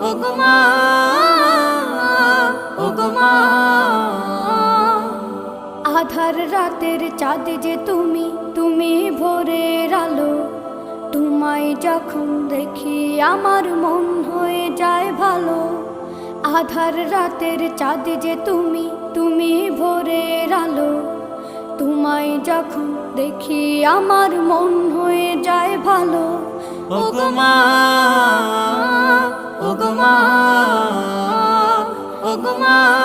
ওগো মা, ওগো মা। আধার রাতের চাঁদ যে তুমি, তুমি ভোরের আলো। তোমায় যখন দেখি আমার মন হয়ে যায় ভালো। আধার রাতের চাঁদ যে তুমি, তুমি ভোরের আলো। তোমায় যখন দেখি আমার মন হয়ে যায় ভালো। ওগো মা, ওগো মা, ওগো মা।